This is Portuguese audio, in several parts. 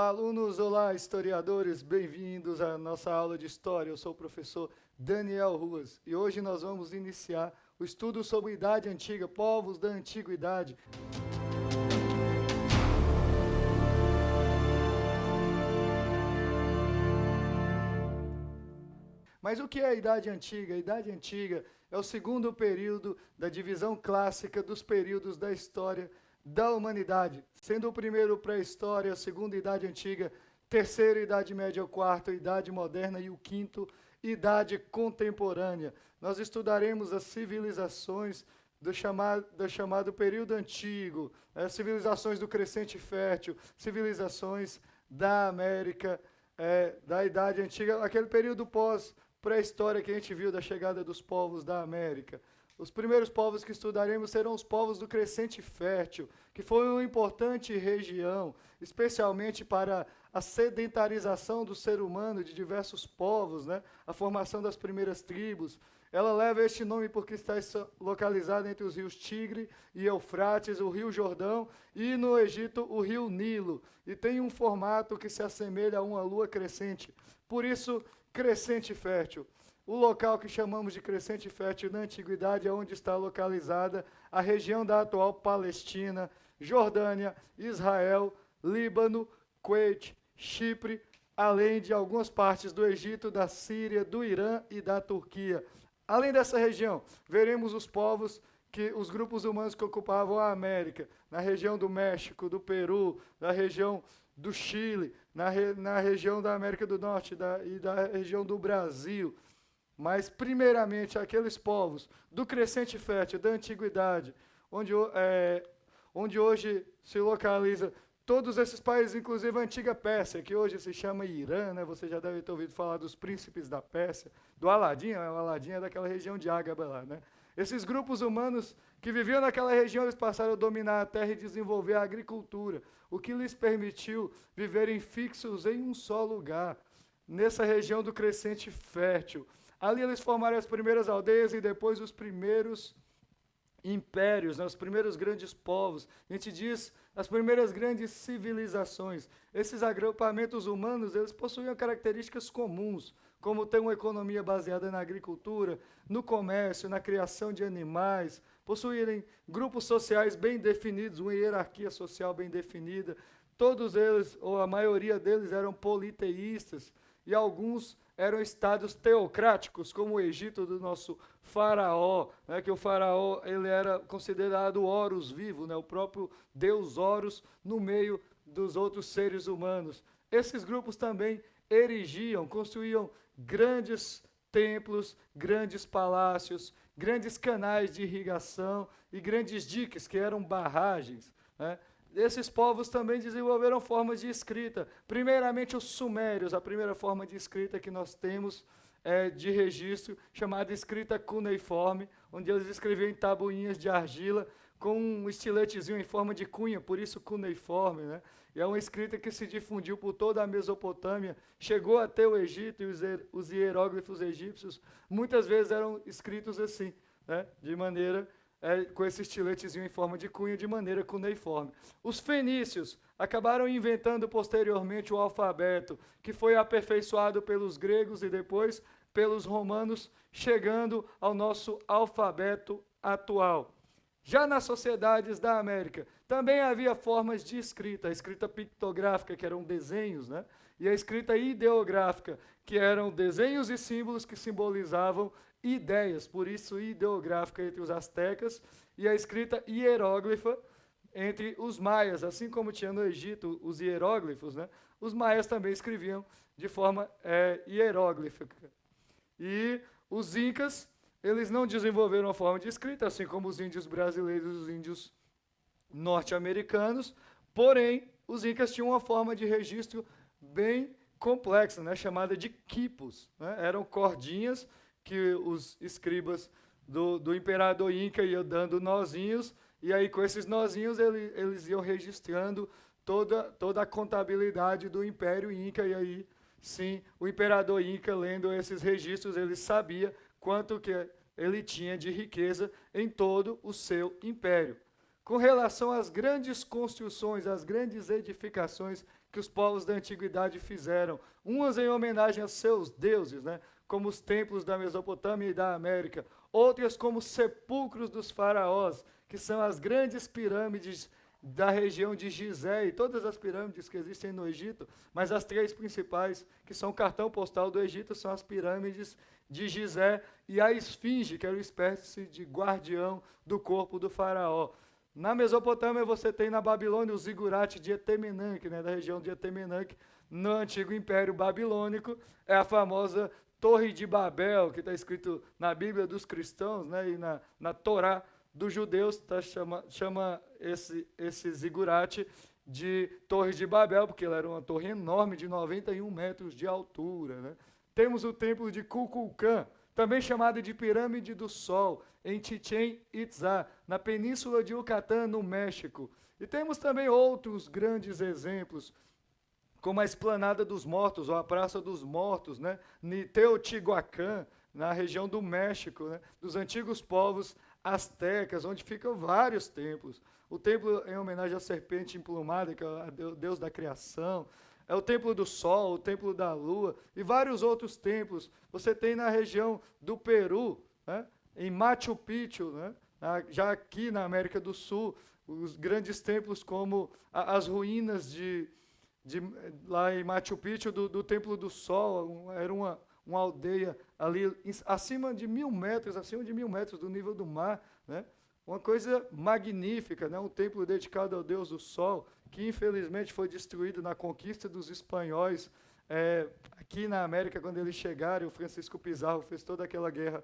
Olá, alunos! Olá, historiadores! Bem-vindos à nossa aula de História. Eu sou o professor Daniel Ruas e hoje nós vamos iniciar o estudo sobre Idade Antiga, povos da Antiguidade. Mas o que é a Idade Antiga? A Idade Antiga é o segundo período da divisão clássica dos períodos da história da humanidade, sendo o primeiro pré-história, a segunda Idade Antiga, terceira Idade Média, o quarto Idade Moderna e o quinto Idade Contemporânea. Nós estudaremos as civilizações do chamado período antigo, as civilizações do Crescente Fértil, civilizações da América, da Idade Antiga, aquele período pré-história que a gente viu da chegada dos povos da América. Os primeiros povos que estudaremos serão os povos do Crescente Fértil, que foi uma importante região, especialmente para a sedentarização do ser humano de diversos povos, né? A formação das primeiras tribos. Ela leva este nome porque está localizada entre os rios Tigre e Eufrates, o rio Jordão, e no Egito o rio Nilo, e tem um formato que se assemelha a uma lua crescente. Por isso, Crescente Fértil. O local que chamamos de Crescente Fértil na Antiguidade é onde está localizada a região da atual Palestina, Jordânia, Israel, Líbano, Kuwait, Chipre, além de algumas partes do Egito, da Síria, do Irã e da Turquia. Além dessa região, veremos os grupos humanos que ocupavam a América, na região do México, do Peru, na região do Chile, na região da América do Norte e da região do Brasil. Mas, primeiramente, aqueles povos do Crescente Fértil, da Antiguidade, onde hoje se localiza todos esses países, inclusive a antiga Pérsia, que hoje se chama Irã, né? Você já deve ter ouvido falar dos príncipes da Pérsia, do Aladim, né? O Aladim é daquela região de Ágaba lá, né? Esses grupos humanos que viviam naquela região, eles passaram a dominar a terra e desenvolver a agricultura, o que lhes permitiu viverem fixos em um só lugar, nessa região do Crescente Fértil. Ali eles formaram as primeiras aldeias e depois os primeiros impérios, né, os primeiros grandes povos. A gente diz as primeiras grandes civilizações. Esses agrupamentos humanos, eles possuíam características comuns, como ter uma economia baseada na agricultura, no comércio, na criação de animais, possuírem grupos sociais bem definidos, uma hierarquia social bem definida. Todos eles, ou a maioria deles, eram politeístas, e alguns eram estados teocráticos, como o Egito do nosso faraó, né, que o faraó ele era considerado Horus vivo, né, o próprio deus Horus no meio dos outros seres humanos. Esses grupos também erigiam, construíam grandes templos, grandes palácios, grandes canais de irrigação e grandes diques, que eram barragens, né? Esses povos também desenvolveram formas de escrita. Primeiramente, os sumérios, a primeira forma de escrita que nós temos de registro, chamada escrita cuneiforme, onde eles escreviam em tabuinhas de argila com um estiletezinho em forma de cunha, por isso cuneiforme, né? E é uma escrita que se difundiu por toda a Mesopotâmia, chegou até o Egito, e os hieróglifos egípcios muitas vezes eram escritos assim, né? De maneira com esse estiletezinho em forma de cunha, de maneira cuneiforme. Os fenícios acabaram inventando posteriormente o alfabeto, que foi aperfeiçoado pelos gregos e depois pelos romanos, chegando ao nosso alfabeto atual. Já nas sociedades da América, também havia formas de escrita, a escrita pictográfica, que eram desenhos, né? E a escrita ideográfica, que eram desenhos e símbolos que simbolizavam ideias, por isso ideográfica entre os astecas, e a escrita hieróglifa entre os maias, assim como tinha no Egito os hieróglifos, né? Os maias também escreviam de forma hieróglifa. E os incas, eles não desenvolveram a forma de escrita, assim como os índios brasileiros e os índios norte-americanos, porém, os incas tinham uma forma de registro bem complexa, né, chamada de quipos, né? Eram cordinhas que os escribas do imperador Inca iam dando nozinhos, e aí com esses nozinhos eles iam registrando toda a contabilidade do Império Inca, e aí sim, o imperador Inca, lendo esses registros, ele sabia quanto que ele tinha de riqueza em todo o seu império. Com relação às grandes construções, às grandes edificações que os povos da antiguidade fizeram, umas em homenagem a seus deuses, né, como os templos da Mesopotâmia e da América, outras como sepulcros dos faraós, que são as grandes pirâmides da região de Gizé e todas as pirâmides que existem no Egito, mas as três principais, que são o cartão postal do Egito, são as pirâmides de Gizé e a esfinge, que era uma espécie de guardião do corpo do faraó. Na Mesopotâmia você tem na Babilônia o zigurate de Etemenanque, né, da região de Etemenanque, no antigo Império Babilônico, é a famosa Torre de Babel, que está escrito na Bíblia dos cristãos, né, e na Torá dos judeus, chama esse zigurate de Torre de Babel, porque ela era uma torre enorme de 91 metros de altura. Né. Temos o templo de Kukulcã, também chamado de Pirâmide do Sol, em Chichén Itzá, na península de Yucatán, no México. E temos também outros grandes exemplos, como a Esplanada dos Mortos, ou a Praça dos Mortos, né, em Teotihuacán, na região do México, né, dos antigos povos astecas, onde ficam vários templos. O templo em homenagem à serpente emplumada, que é o deus da criação, é o templo do sol, o templo da lua e vários outros templos. Você tem na região do Peru, né, em Machu Picchu, né, já aqui na América do Sul, os grandes templos como as ruínas lá em Machu Picchu do Templo do Sol, era uma aldeia ali acima de 1.000 metros do nível do mar, né? Uma coisa magnífica, né? Um templo dedicado ao Deus do Sol, que infelizmente foi destruído na conquista dos espanhóis, aqui na América, quando eles chegaram, o Francisco Pizarro fez toda aquela guerra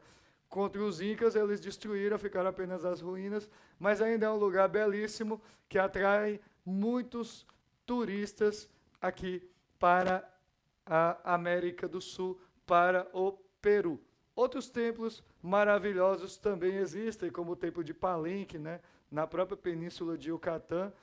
contra os incas, eles destruíram, ficaram apenas as ruínas, mas ainda é um lugar belíssimo, que atrai muitos turistas aqui para a América do Sul, para o Peru. Outros templos maravilhosos também existem, como o templo de Palenque, né, na própria península de Yucatán,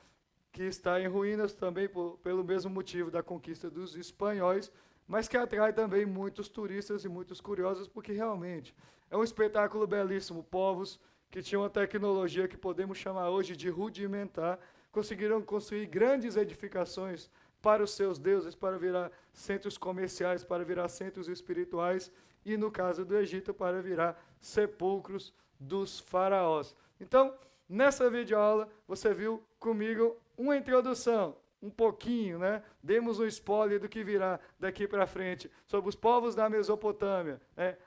que está em ruínas também pelo mesmo motivo da conquista dos espanhóis, mas que atrai também muitos turistas e muitos curiosos, porque realmente é um espetáculo belíssimo. Povos que tinham uma tecnologia que podemos chamar hoje de rudimentar, conseguiram construir grandes edificações para os seus deuses, para virar centros comerciais, para virar centros espirituais, e no caso do Egito, para virar sepulcros dos faraós. Então, nessa videoaula, você viu comigo uma introdução, um pouquinho, né? Demos um spoiler do que virá daqui para frente, sobre os povos da Mesopotâmia,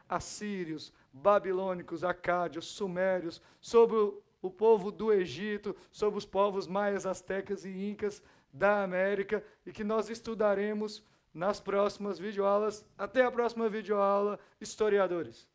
assírios, babilônicos, acádios, sumérios, sobre o povo do Egito, sobre os povos maias, astecas e incas da América, e que nós estudaremos nas próximas videoaulas. Até a próxima videoaula, historiadores!